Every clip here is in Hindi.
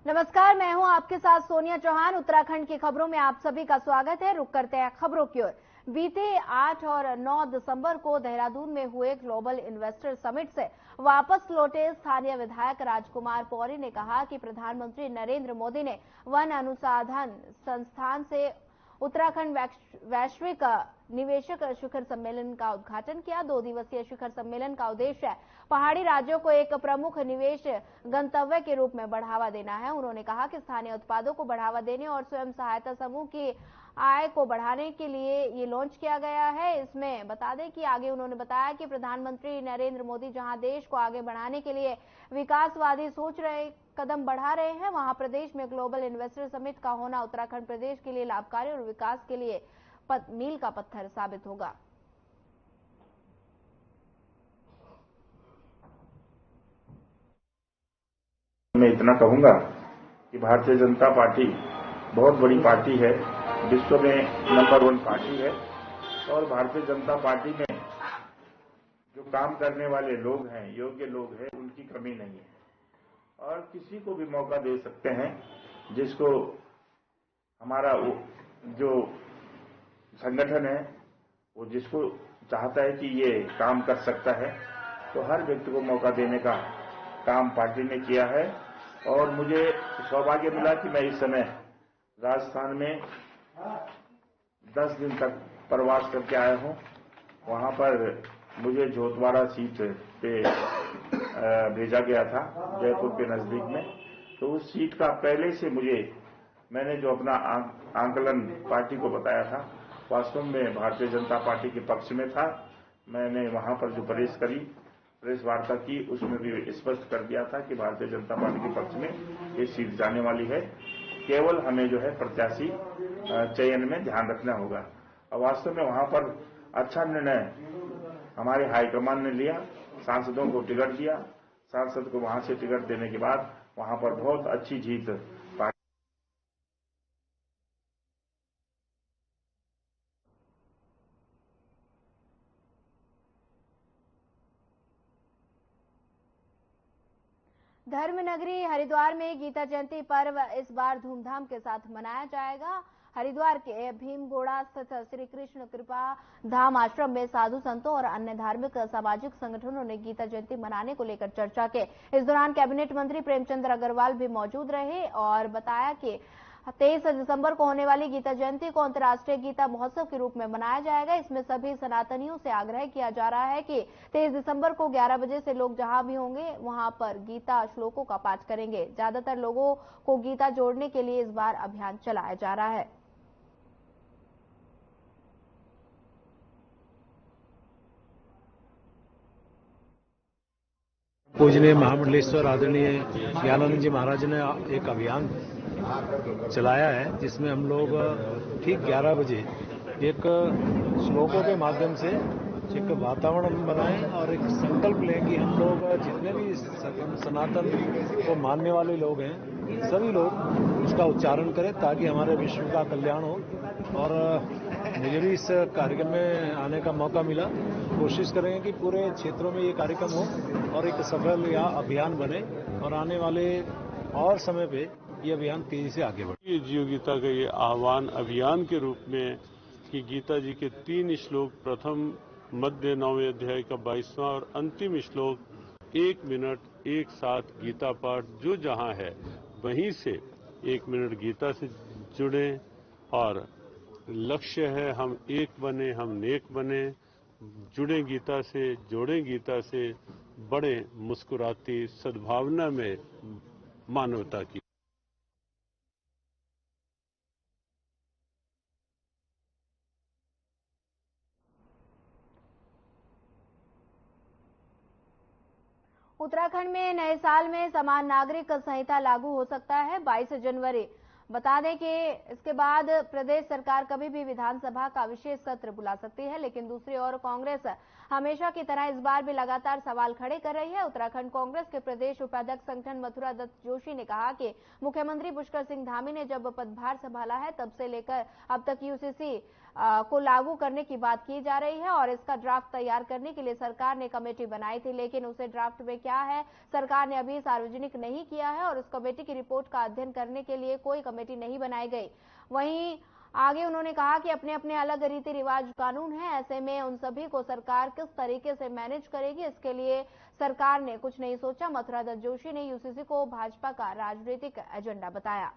नमस्कार, मैं हूं आपके साथ सोनिया चौहान। उत्तराखंड की खबरों में आप सभी का स्वागत है। रुक करते हैं खबरों की ओर। बीते 8 और 9 दिसंबर को देहरादून में हुए ग्लोबल इन्वेस्टर समिट से वापस लौटे स्थानीय विधायक राजकुमार पौरी ने कहा कि प्रधानमंत्री नरेंद्र मोदी ने वन अनुसंधान संस्थान से उत्तराखंड वैश्विक निवेशक शिखर सम्मेलन का उद्घाटन किया। 2 दिवसीय शिखर सम्मेलन का उद्देश्य पहाड़ी राज्यों को एक प्रमुख निवेश गंतव्य के रूप में बढ़ावा देना है। उन्होंने कहा कि स्थानीय उत्पादों को बढ़ावा देने और स्वयं सहायता समूह की आय को बढ़ाने के लिए ये लॉन्च किया गया है। इसमें बता दें कि आगे उन्होंने बताया कि प्रधानमंत्री नरेंद्र मोदी जहां देश को आगे बढ़ाने के लिए विकासवादी सोच रहे कदम बढ़ा रहे हैं, वहां प्रदेश में ग्लोबल इन्वेस्टर समिट का होना उत्तराखंड प्रदेश के लिए लाभकारी और विकास के लिए मील का पत्थर साबित होगा। मैं इतना कहूंगा कि भारतीय जनता पार्टी बहुत बड़ी पार्टी है, विश्व में नंबर 1 पार्टी है और भारतीय जनता पार्टी में जो काम करने वाले लोग हैं, योग्य लोग हैं, उनकी कमी नहीं है और किसी को भी मौका दे सकते हैं। जिसको हमारा जो संगठन है वो जिसको चाहता है कि ये काम कर सकता है, तो हर व्यक्ति को मौका देने का काम पार्टी ने किया है और मुझे सौभाग्य मिला कि मैं इस समय राजस्थान में 10 दिन तक प्रवास करके आया हूं। वहां पर मुझे झोटवाड़ा सीट पे भेजा गया था, जयपुर के नजदीक में। तो उस सीट का पहले से मैंने जो अपना आंकलन पार्टी को बताया था, वास्तव में भारतीय जनता पार्टी के पक्ष में था। मैंने वहां पर जो प्रेस वार्ता की, उसमें भी स्पष्ट कर दिया था कि भारतीय जनता पार्टी के पक्ष में ये सीट जाने वाली है। केवल हमें जो है प्रत्याशी चयन में ध्यान रखना होगा। और वास्तव में वहां पर अच्छा निर्णय हमारे हाईकमान ने लिया, सांसदों को टिकट दिया। सांसद को वहां से टिकट देने के बाद वहां पर बहुत अच्छी जीत पार्टी। धर्म नगरी हरिद्वार में गीता जयंती पर्व इस बार धूमधाम के साथ मनाया जाएगा। हरिद्वार के भीमगोड़ा स्थित श्री कृष्ण कृपा धाम आश्रम में साधु संतों और अन्य धार्मिक सामाजिक संगठनों ने गीता जयंती मनाने को लेकर चर्चा की। इस दौरान कैबिनेट मंत्री प्रेमचंद्र अग्रवाल भी मौजूद रहे और बताया कि 23 दिसंबर को होने वाली गीता जयंती को अंतर्राष्ट्रीय गीता महोत्सव के रूप में मनाया जाएगा। इसमें सभी सनातनियों से आग्रह किया जा रहा है कि 23 दिसंबर को 11 बजे से लोग जहां भी होंगे वहां पर गीता श्लोकों का पाठ करेंगे। ज्यादातर लोगों को गीता जोड़ने के लिए इस बार अभियान चलाया जा रहा है। पूजनीय महामंडलेश्वर आदरणीय ज्ञानानंद जी महाराज ने एक अभियान चलाया है, जिसमें हम लोग ठीक 11 बजे एक श्लोकों के माध्यम से एक वातावरण बनाएं और एक संकल्प लें कि हम लोग जितने भी सनातन को मानने वाले लोग हैं, सभी लोग उसका उच्चारण करें ताकि हमारे विश्व का कल्याण हो। और मुझे भी इस कार्यक्रम में आने का मौका मिला। कोशिश करेंगे कि पूरे क्षेत्रों में ये कार्यक्रम हो और एक सफल अभियान बने और आने वाले और समय पे ये अभियान तेजी से आगे बढ़े। ये जीव गीता का ये आह्वान अभियान के रूप में कि गीता जी के 3 श्लोक, प्रथम मध्य 9वें अध्याय का 22वां और अंतिम श्लोक 1 मिनट एक साथ गीता पाठ जो जहां है वहीं से 1 मिनट गीता से जुड़े और लक्ष्य है हम एक बने, हम नेक बने, जुड़े गीता से, जोड़े गीता से, बड़े मुस्कुराती सद्भावना में मानवता की। उत्तराखंड में नए साल में समान नागरिक संहिता लागू हो सकता है 22 जनवरी। बता दें कि इसके बाद प्रदेश सरकार कभी भी विधानसभा का विशेष सत्र बुला सकती है, लेकिन दूसरी ओर कांग्रेस हमेशा की तरह इस बार भी लगातार सवाल खड़े कर रही है। उत्तराखंड कांग्रेस के प्रदेश उपाध्यक्ष संगठन मथुरा दत्त जोशी ने कहा कि मुख्यमंत्री पुष्कर सिंह धामी ने जब पदभार संभाला है तब से लेकर अब तक यूसीसी को लागू करने की बात की जा रही है और इसका ड्राफ्ट तैयार करने के लिए सरकार ने कमेटी बनाई थी, लेकिन उसे ड्राफ्ट में क्या है सरकार ने अभी सार्वजनिक नहीं किया है और उस कमेटी की रिपोर्ट का अध्ययन करने के लिए कोई कमेटी नहीं बनाई गई। वहीं आगे उन्होंने कहा कि अपने अपने अलग रीति रिवाज कानून है, ऐसे में उन सभी को सरकार किस तरीके से मैनेज करेगी, इसके लिए सरकार ने कुछ नहीं सोचा। मथुरा दत्त जोशी ने यूसीसी को भाजपा का राजनीतिक एजेंडा बताया।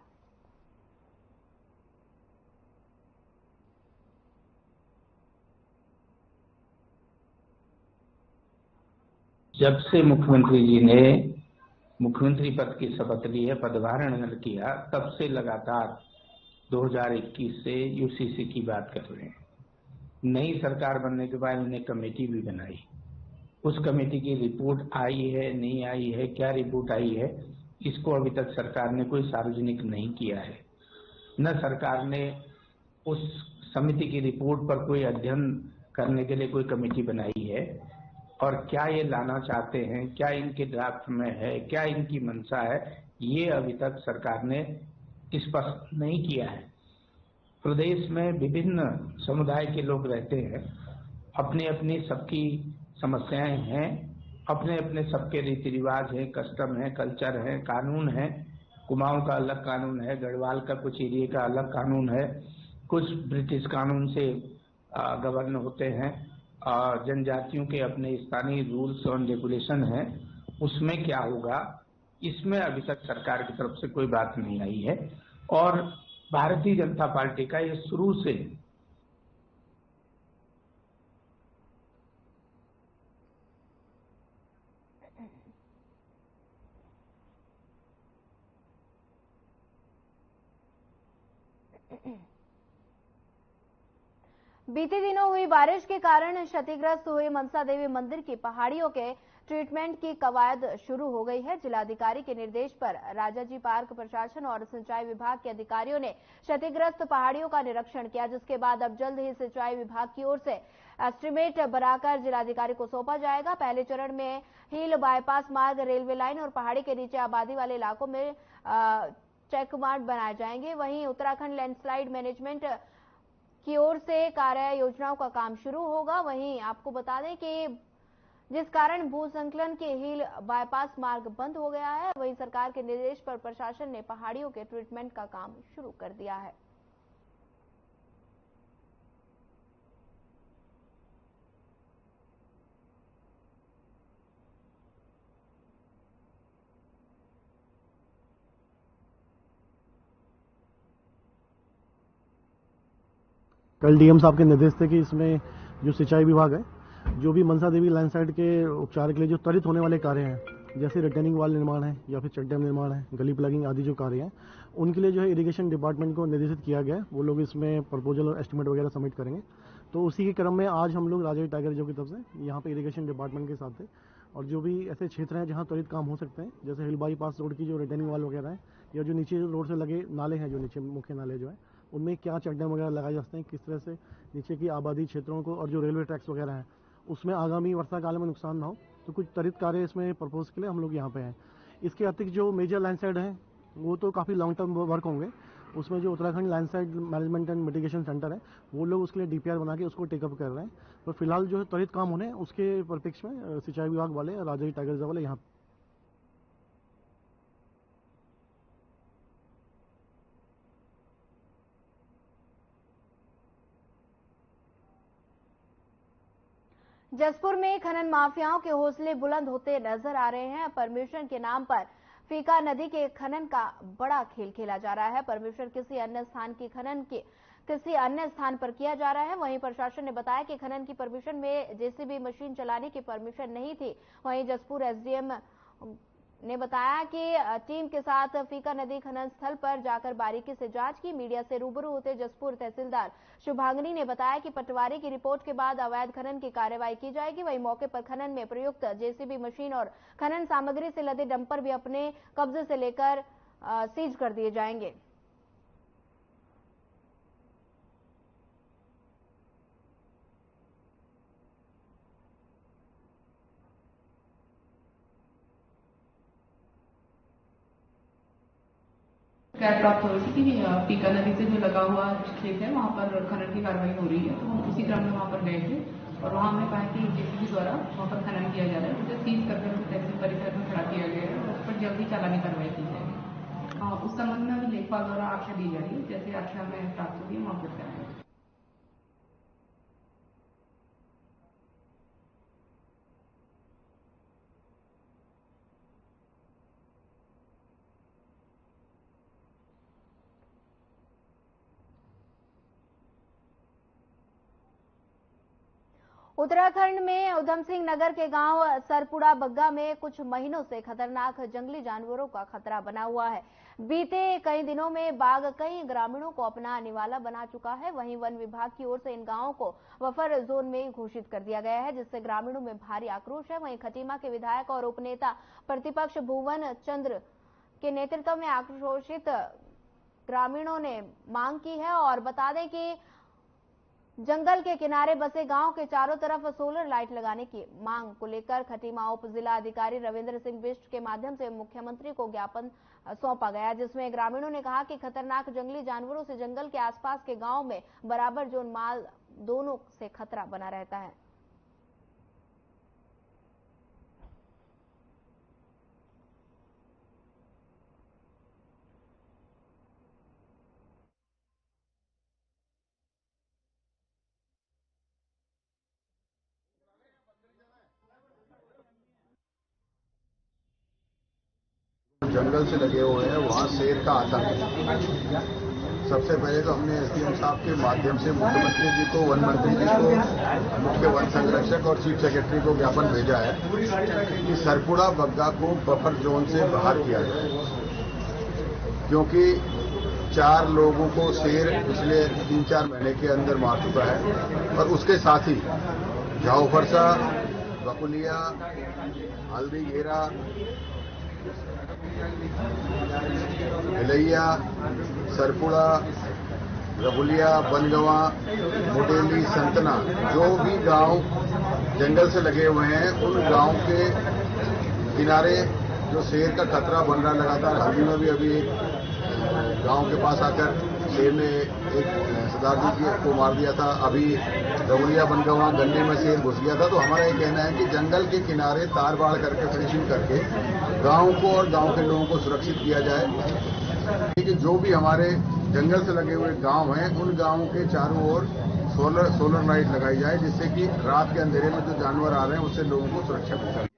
जब से मुख्यमंत्री जी ने मुख्यमंत्री पद की शपथ ली है, पदभार ग्रहण किया, तब से लगातार 2021 से यूसीसी की बात कर रहे हैं। नई सरकार बनने के बाद उन्हें कमेटी भी बनाई। उस कमेटी की रिपोर्ट आई है, नहीं आई है, क्या रिपोर्ट आई है, इसको अभी तक सरकार ने कोई सार्वजनिक नहीं किया है। न सरकार ने उस समिति की रिपोर्ट पर कोई अध्ययन करने के लिए कोई कमेटी बनाई है और क्या ये लाना चाहते हैं, क्या इनके ड्राफ्ट में है, क्या इनकी मंशा है, ये अभी तक सरकार ने स्पष्ट नहीं किया है। प्रदेश में विभिन्न समुदाय के लोग रहते हैं, अपनी अपनी सबकी समस्याएं हैं, अपने अपने सबके रीति रिवाज हैं, कस्टम है, कल्चर है, कानून है। कुमाऊं का अलग कानून है, गढ़वाल का कुछ एरिया का अलग कानून है, कुछ ब्रिटिश कानून से गवर्न होते हैं, जनजातियों के अपने स्थानीय रूल्स और रेगुलेशन हैं। उसमें क्या होगा, इसमें अभी तक सरकार की तरफ से कोई बात नहीं आई है और भारतीय जनता पार्टी का ये शुरू से बीते दिनों हुई बारिश के कारण क्षतिग्रस्त हुए मनसा देवी मंदिर की पहाड़ियों के ट्रीटमेंट की कवायद शुरू हो गई है। जिलाधिकारी के निर्देश पर राजाजी पार्क प्रशासन और सिंचाई विभाग के अधिकारियों ने क्षतिग्रस्त पहाड़ियों का निरीक्षण किया, जिसके बाद अब जल्द ही सिंचाई विभाग की ओर से एस्टीमेट बनाकर जिलाधिकारी को सौंपा जाएगा। पहले चरण में हिल बाईपास मार्ग, रेलवे लाइन और पहाड़ी के नीचे आबादी वाले इलाकों में चेकमार्ट बनाए जाएंगे। वहीं उत्तराखंड लैंडस्लाइड मैनेजमेंट की ओर से कार्य योजनाओं का काम शुरू होगा। वहीं आपको बता दें कि जिस कारण भूसंकलन के हिल बाईपास मार्ग बंद हो गया है, वहीं सरकार के निर्देश पर प्रशासन ने पहाड़ियों के ट्रीटमेंट का काम शुरू कर दिया है। कल डीएम साहब के निर्देश थे कि इसमें जो सिंचाई विभाग है, जो भी मनसा देवी लैंडस्लाइड के उपचार के लिए जो त्वरित होने वाले कार्य हैं, जैसे रिटेनिंग वाल निर्माण है या फिर चेक डैम निर्माण है, गली प्लगिंग आदि जो कार्य हैं, उनके लिए जो है इरिगेशन डिपार्टमेंट को निर्देशित किया गया है। वो लोग इसमें प्रपोजल और एस्टीमेट वगैरह सबमिट करेंगे। तो उसी के क्रम में आज हम लोग राजाजी टाइगर रिजर्व की तरफ से यहाँ पे इरिगेशन डिपार्टमेंट के साथ थे और जो भी ऐसे क्षेत्र हैं जहाँ त्वरित काम हो सकते हैं, जैसे हिल बाईपास रोड की जो रिटेनिंग वाल वगैरह है या जो नीचे रोड से लगे नाले हैं, जो नीचे मुख्य नाले जो है, उनमें क्या चेक डैम वगैरह लगाए जा सकते हैं, किस तरह से नीचे की आबादी क्षेत्रों को, और जो रेलवे ट्रैक्स वगैरह हैं उसमें आगामी वर्षा काल में नुकसान ना हो, तो कुछ त्वरित कार्य इसमें प्रपोज के लिए हम लोग यहाँ पे हैं। इसके अतिरिक्त जो मेजर लैंडस्लाइड हैं वो तो काफ़ी लॉन्ग टर्म वर्क होंगे। उसमें जो Uttarakhand landslide management and mitigation centre है, वो लोग उसके लिए डीपीआर बना के उसको टेकअप कर रहे हैं। तो फिलहाल जो है त्वरित काम होने उसके परिप्रेक्ष्य में सिंचाई विभाग वाले, राजाजी टाइगर रिजर्व वाले यहाँ जसपुर में खनन माफियाओं के हौसले बुलंद होते नजर आ रहे हैं। परमिशन के नाम पर फीका नदी के खनन का बड़ा खेल खेला जा रहा है। परमिशन किसी अन्य स्थान की खनन के किसी अन्य स्थान पर किया जा रहा है। वहीं प्रशासन ने बताया कि खनन की परमिशन में जेसीबी मशीन चलाने की परमिशन नहीं थी। वहीं जसपुर एसडीएम ने बताया कि टीम के साथ फीका नदी खनन स्थल पर जाकर बारीकी से जांच की। मीडिया से रूबरू होते जसपुर तहसीलदार शुभांगनी ने बताया कि पटवारी की रिपोर्ट के बाद अवैध खनन की कार्रवाई की जाएगी। वहीं मौके पर खनन में प्रयुक्त जेसीबी मशीन और खनन सामग्री से लदे डंपर भी अपने कब्जे से लेकर सीज कर दिए जाएंगे। शिकायत प्राप्त हो रही थी कि टीका नदी से जो लगा हुआ खेत है वहाँ पर खनन की कार्रवाई हो रही है, तो हम उसी क्रम में वहाँ पर गए थे और वहाँ हमने पाया कि जेसीबी द्वारा वहाँ पर खनन किया जा रहा है, उसे सीज करके उसे तहसील परिसर में खड़ा किया गया है और उस पर जल्दी चालानी कार्रवाई की जाएगी। उस संबंध में अभी लेखपाल द्वारा आख्या दी जा रही है, जैसे आख्या में प्राप्त होगी हम अवगत कराएंगे। उत्तराखंड में उधम सिंह नगर के गांव सरपुड़ा बग्गा में कुछ महीनों से खतरनाक जंगली जानवरों का खतरा बना हुआ है। बीते कई दिनों में बाघ कई ग्रामीणों को अपना निवाला बना चुका है। वहीं वन विभाग की ओर से इन गांवों को बफर जोन में घोषित कर दिया गया है, जिससे ग्रामीणों में भारी आक्रोश है। वहीं खटीमा के विधायक और उपनेता प्रतिपक्ष भुवन चंद्र के नेतृत्व में आक्रोशित ग्रामीणों ने मांग की है। और बता दें कि जंगल के किनारे बसे गांव के चारों तरफ सोलर लाइट लगाने की मांग को लेकर खटीमा उप जिला अधिकारी रविंद्र सिंह बिष्ट के माध्यम से मुख्यमंत्री को ज्ञापन सौंपा गया, जिसमें ग्रामीणों ने कहा कि खतरनाक जंगली जानवरों से जंगल के आसपास के गांव में बराबर जोन माल दोनों से खतरा बना रहता है। जंगल से लगे हुए हैं वहाँ शेर का आतंक है। सबसे पहले तो हमने एसडीएम साहब के माध्यम से मुख्यमंत्री जी को, वन मंत्री जी को, मुख्य वन संरक्षक और चीफ सेक्रेटरी को ज्ञापन भेजा है कि सरपुड़ा बग्गा को बफर जोन से बाहर किया जाए, क्योंकि 4 लोगों को शेर पिछले 3-4 महीने के अंदर मार चुका है। और उसके साथ ही झाऊफरसा, बकुलिया, हल्दी घेरा, भिलैया, सरपुड़ा, रघुलिया, बनगवा, मुडेली, संतना, जो भी गांव जंगल से लगे हुए हैं उन गांव के किनारे जो शेर का खतरा बन रहा लगातार। हल्दी में भी अभी एक गांव के पास आकर शेर ने एक सरदार जी को मार दिया था। अभी रघुलिया, बनगवा, गन्ने में शेर घुस गया था। तो हमारा ये कहना है कि जंगल के किनारे तार बाड़ करके फिनिशिंग करके गांव को और गांव के लोगों को सुरक्षित किया जाए। कि जो भी हमारे जंगल से लगे हुए गांव हैं उन गांवों के चारों ओर सोलर लाइट लगाई जाए, जिससे कि रात के अंधेरे में जो जानवर आ रहे हैं उससे लोगों को सुरक्षा मिल सके।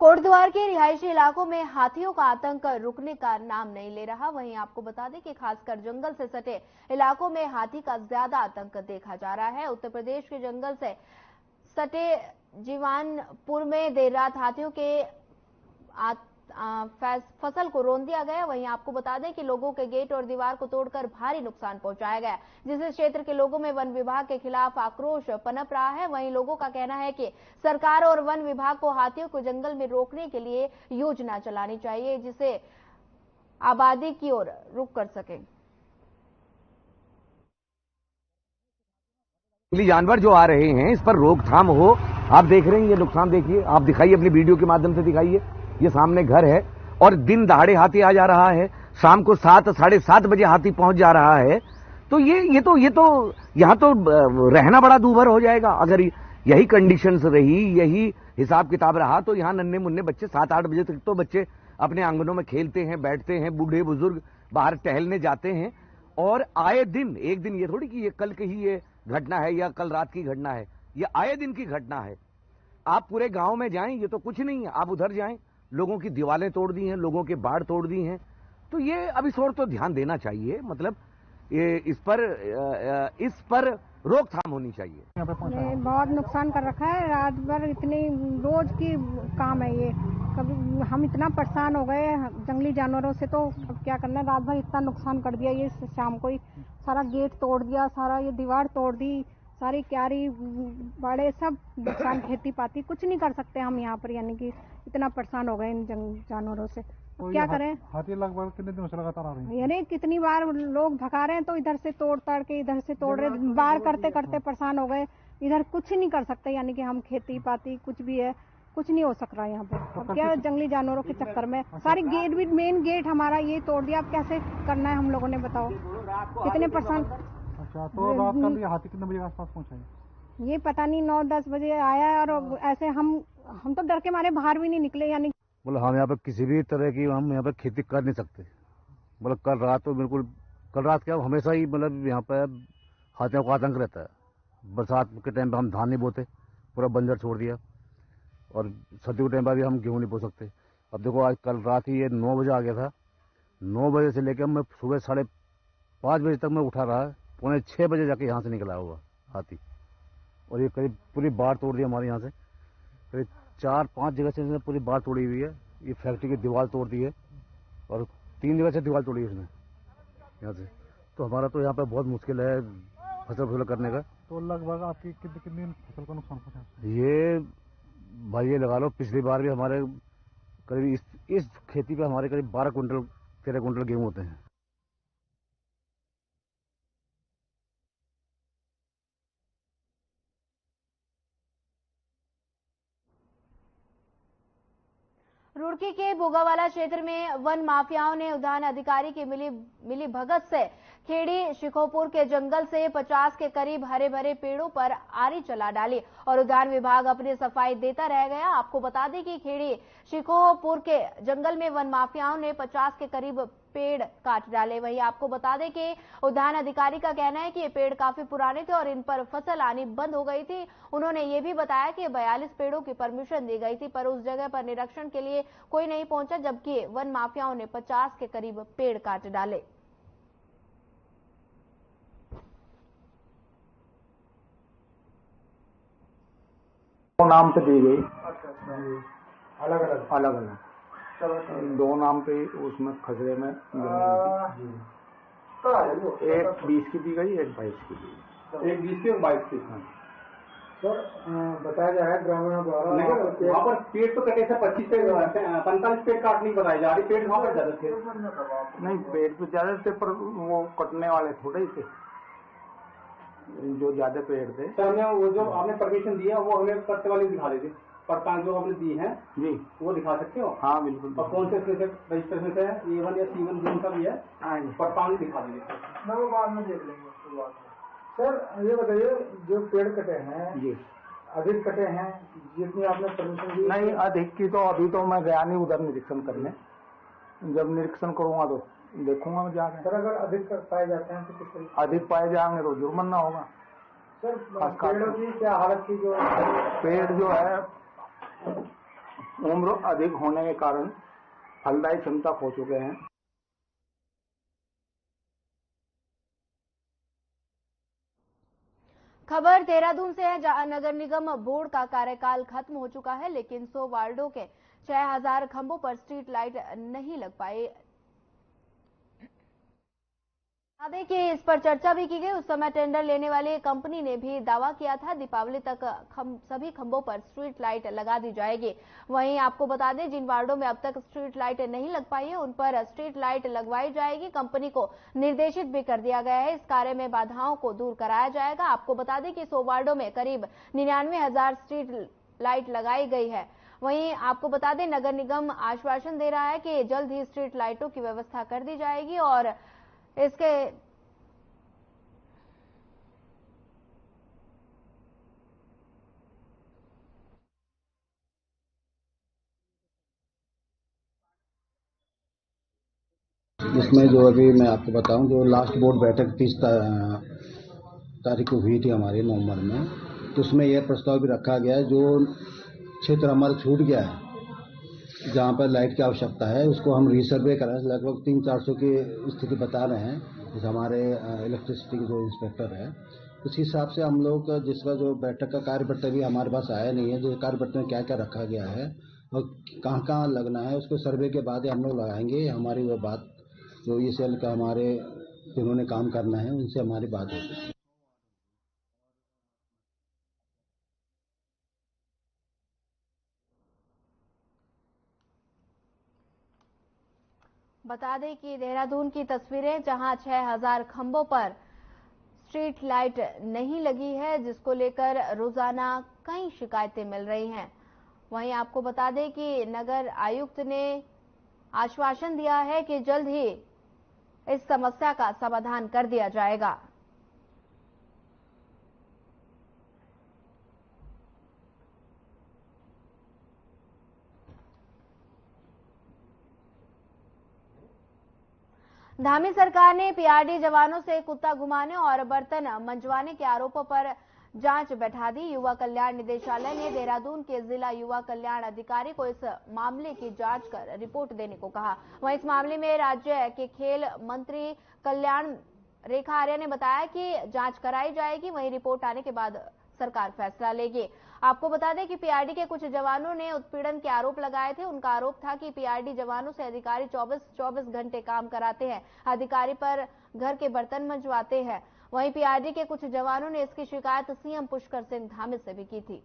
कोटद्वार के रिहायशी इलाकों में हाथियों का आतंक रुकने का नाम नहीं ले रहा। वहीं आपको बता दें कि खासकर जंगल से सटे इलाकों में हाथी का ज्यादा आतंक देखा जा रहा है। उत्तर प्रदेश के जंगल से सटे जीवानपुर में देर रात हाथियों के फसल को रौंद दिया गया। वहीं आपको बता दें कि लोगों के गेट और दीवार को तोड़कर भारी नुकसान पहुंचाया गया, जिससे क्षेत्र के लोगों में वन विभाग के खिलाफ आक्रोश पनप रहा है। वहीं लोगों का कहना है कि सरकार और वन विभाग को हाथियों को जंगल में रोकने के लिए योजना चलानी चाहिए, जिसे आबादी की ओर रुख कर सके। जानवर जो आ रहे हैं इस पर रोकथाम हो। आप देख रहे हैं ये नुकसान, देखिए, आप दिखाइए अपनी वीडियो के माध्यम से दिखाइए। ये सामने घर है और दिन दहाड़े हाथी आ जा रहा है, शाम को 7 साढ़े 7 बजे हाथी पहुंच जा रहा है। तो ये तो यहाँ तो रहना बड़ा दूभर हो जाएगा। अगर यही कंडीशंस रही, यही हिसाब किताब रहा, तो यहाँ नन्हे मुन्ने बच्चे 7-8 बजे तक तो बच्चे अपने आंगनों में खेलते हैं, बैठते हैं, बूढ़े बुजुर्ग बाहर टहलने जाते हैं। और आए दिन, एक दिन ये थोड़ी कि ये कल की ही ये घटना है या कल रात की घटना है, ये आए दिन की घटना है। आप पूरे गांव में जाएं, ये तो कुछ नहीं है, आप उधर जाएं, लोगों की दीवारें तोड़ दी हैं, लोगों के बाड़ तोड़ दी हैं। तो ये अब इस ओर तो ध्यान देना चाहिए, मतलब ये इस पर रोकथाम होनी चाहिए। बहुत नुकसान कर रखा है, रात भर इतनी रोज की काम है ये। कभी हम इतना परेशान हो गए जंगली जानवरों से, तो अब क्या करना, रात भर इतना नुकसान कर दिया। ये शाम को ही सारा गेट तोड़ दिया, सारा ये दीवार तोड़ दी, सारी क्यारी बाड़े सब नुकसान, खेती पाती कुछ नहीं कर सकते हम यहाँ पर, यानी कि इतना परेशान हो गए इन जानवरों से। तो क्या करें। हाथी लगभग कितने दिनों से लगातार आ रहे हैं? यानी कितनी बार लोग भगा रहे हैं तो इधर से तोड़ ताड़ के इधर से तोड़ रहे, बार करते करते परेशान हो गए। इधर कुछ नहीं कर सकते, यानी कि हम खेती पाती कुछ भी है, कुछ नहीं हो सक रहा है यहाँ पे। अब क्या जंगली जानवरों के चक्कर में सारी गेट भी, मेन गेट हमारा ये तोड़ दिया। अब कैसे करना है हम लोगों ने, बताओ कितने परेशान। अच्छा, तो रात का भी हाथी कितने बजे आसपास पहुंचा है? ये पता नहीं 9-10 बजे आया है और ऐसे हम तो डर के मारे बाहर भी नहीं निकले। यानी मतलब हम यहाँ पे किसी भी तरह की हम यहाँ पे खेती कर नहीं सकते। मतलब कल रात तो बिल्कुल, कल रात क्या हमेशा ही मतलब यहाँ पे हाथियों का आतंक रहता है। बरसात के टाइम पे हम धान नहीं बोते, पूरा बंजर छोड़ दिया, और सर्दी के टाइम पर भी हम गेहूँ नहीं बो सकते। अब देखो आज कल रात ही ये 9 बजे आ गया था, 9 बजे से लेकर मैं सुबह 5:30 बजे तक मैं उठा रहा, 5:45 बजे जाके यहाँ से निकला हुआ हाथी। और ये करीब पूरी बाढ़ तोड़ दी हमारे यहाँ से, करीब 4-5 जगह से इसने पूरी बाढ़ तोड़ी हुई है। ये फैक्ट्री की दीवार तोड़ दी है और 3 जगह से दीवार तोड़ी है इसने यहाँ से। तो हमारा तो यहाँ पे बहुत मुश्किल है फसल करने का। तो लगभग आपकी कितनी फसल का नुकसान पहुंचा? ये भाई ये लगा लो, पिछली बार भी हमारे करीब इस खेती पे हमारे करीब 12 कुंटल 13 कुंटल गेहूँ होते हैं। रुड़की के बोगावाला क्षेत्र में वन माफियाओं ने उद्यान अधिकारी की मिली भगत से खेड़ी शिकोपुर के जंगल से 50 के करीब हरे भरे पेड़ों पर आरी चला डाली और उद्यान विभाग अपनी सफाई देता रह गया। आपको बता दें कि खेड़ी शिकोपुर के जंगल में वन माफियाओं ने 50 के करीब पेड़ काट डाले। वहीं आपको बता दें कि उद्यान अधिकारी का कहना है कि ये पेड़ काफी पुराने थे और इन पर फसल आनी बंद हो गई थी। उन्होंने ये भी बताया कि 42 पेड़ों की परमिशन दी गई थी, पर उस जगह पर निरीक्षण के लिए कोई नहीं पहुंचा, जबकि वन माफियाओं ने 50 के करीब पेड़ काट डाले। नाम पे दी गई, अलग अलग 2 नाम पे उसमें खसरे में एक 20 की दी गई, एक 22 की दी गई। एक 20 की और 22 की। सर बताया जा रहा है ग्रामीणों द्वारा वहाँ पर पेड़ तो कटे से 25 पेड़ 45 पेड़ काटने की बताई जा रही। पेड़ वहाँ पर ज्यादा थे? नहीं, पेड़ तो ज्यादा थे पर वो कटने वाले थोड़े ही थे, जो ज्यादा पेड़ थे। सर हमें वो जो आपने परमिशन दिया वो हमें कटने वाले दिखा देते, पर जो आपने दी है जी वो दिखा सकते हो? हाँ बिल्कुल। और कौन से रजिस्ट्रेशन से है, A1 या C1 जो उनका भी है? हाँ जी। पर 5 दिखा दीजिए। वो बाद में देख लेंगे उसके बाद। सर ये बताइए, जो पेड़ कटे हैं जी अधिक कटे हैं जितनी आपने परमिशन दी? नहीं, अधिक की तो अभी तो मैं गया नहीं उधर निरीक्षण करने, जब निरीक्षण करूंगा तो देखूंगा मैं जाकर। सर अगर अधिक पाए जाते हैं तो किस तरीके? अधिक पाए जाएंगे तो जुर्माना होगा। सर पेड़ों की क्या हालत थी? जो पेड़ जो है उम्र अधिक होने के कारण फलदायी क्षमता खो चुके हैं। खबर देहरादून से है, जहां नगर निगम बोर्ड का कार्यकाल खत्म हो चुका है, लेकिन 100 वार्डों के 6000 खंभों पर स्ट्रीट लाइट नहीं लग पाई। बता दें कि इस पर चर्चा भी की गई। उस समय टेंडर लेने वाली कंपनी ने भी दावा किया था दीपावली तक सभी खंभों पर स्ट्रीट लाइट लगा दी जाएगी। वहीं आपको बता दें, जिन वार्डों में अब तक स्ट्रीट लाइट नहीं लग पाई है उन पर स्ट्रीट लाइट लगवाई जाएगी। कंपनी को निर्देशित भी कर दिया गया है, इस कार्य में बाधाओं को दूर कराया जाएगा। आपको बता दें कि 100 वार्डों में करीब 99,000 स्ट्रीट लाइट लगाई गई है। वहीं आपको बता दें, नगर निगम आश्वासन दे रहा है कि जल्द ही स्ट्रीट लाइटों की व्यवस्था कर दी जाएगी और इसके इसमें जो अभी मैं आपको बताऊं, जो लास्ट बोर्ड बैठक 30 तारीख को हुई थी हमारे नवंबर में, तो उसमें यह प्रस्ताव भी रखा गया है जो क्षेत्र हमारा छूट गया है जहां पर लाइट की आवश्यकता है उसको हम रीसर्वे करें। लगभग 300-400 की स्थिति बता रहे हैं जैसे हमारे इलेक्ट्रिसिटी के जो इंस्पेक्टर है, उस हिसाब से हम लोग जिसका जो बैठक का कार्यपत्र भी हमारे पास आया नहीं है, जो कार्यपत्र में क्या क्या रखा गया है और कहाँ कहाँ लगना है उसको सर्वे के बाद हम लोग लगाएंगे। हमारी वो बात जो ये सेल का हमारे जिन्होंने काम करना है उनसे हमारी बात होगी। बता दें कि देहरादून की तस्वीरें, जहां 6000 खंभों पर स्ट्रीट लाइट नहीं लगी है, जिसको लेकर रोजाना कई शिकायतें मिल रही हैं। वहीं आपको बता दें कि नगर आयुक्त ने आश्वासन दिया है कि जल्द ही इस समस्या का समाधान कर दिया जाएगा। धामी सरकार ने पीआरडी जवानों से कुत्ता घुमाने और बर्तन मंजवाने के आरोपों पर जांच बैठा दी। युवा कल्याण निदेशालय ने देहरादून के जिला युवा कल्याण अधिकारी को इस मामले की जांच कर रिपोर्ट देने को कहा। वहीं इस मामले में राज्य के खेल मंत्री कल्याण रेखा आर्य ने बताया कि जांच कराई जाएगी, वहीं रिपोर्ट आने के बाद सरकार फैसला लेगी। आपको बता दें कि पीआरडी के कुछ जवानों ने उत्पीड़न के आरोप लगाए थे। उनका आरोप था कि पीआरडी जवानों से अधिकारी 24 घंटे काम कराते हैं, अधिकारी पर घर के बर्तन मंजवाते हैं। वहीं पीआरडी के कुछ जवानों ने इसकी शिकायत सीएम पुष्कर सिंह धामी से भी की थी।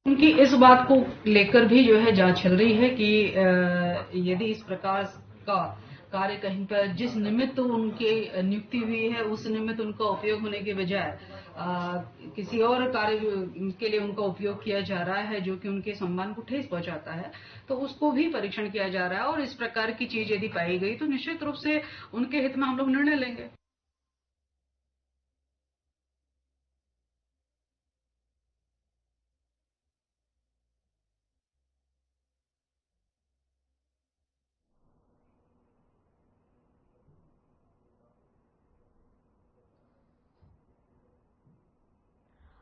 उनकी इस बात को लेकर भी जो है जांच चल रही है कि यदि इस प्रकार का कार्य कहीं पर जिस निमित्त उनकी नियुक्ति हुई है उस निमित्त उनका उपयोग होने के बजाय किसी और कार्य के लिए उनका उपयोग किया जा रहा है जो कि उनके सम्मान को ठेस पहुंचाता है, तो उसको भी परीक्षण किया जा रहा है। और इस प्रकार की चीज यदि पाई गई तो निश्चित रूप से उनके हित में हम लोग निर्णय लेंगे।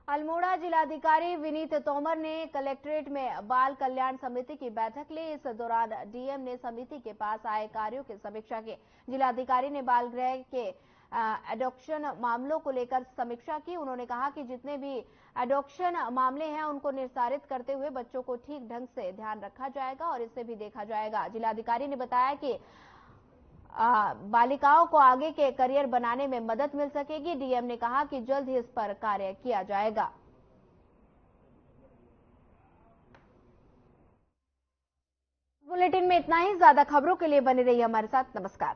अल्मोड़ा जिलाधिकारी विनीत तोमर ने कलेक्ट्रेट में बाल कल्याण समिति की बैठक ली। इस दौरान डीएम ने समिति के पास आए कार्यों की समीक्षा की। जिलाधिकारी ने बाल गृह के एडॉप्शन मामलों को लेकर समीक्षा की। उन्होंने कहा कि जितने भी एडॉप्शन मामले हैं उनको निस्तारित करते हुए बच्चों को ठीक ढंग से ध्यान रखा जाएगा और इसे भी देखा जाएगा। जिलाधिकारी ने बताया कि बालिकाओं को आगे के करियर बनाने में मदद मिल सकेगी। डीएम ने कहा कि जल्द ही इस पर कार्य किया जाएगा। बुलेटिन में इतना ही। ज्यादा खबरों के लिए बने रहिए हमारे साथ। नमस्कार।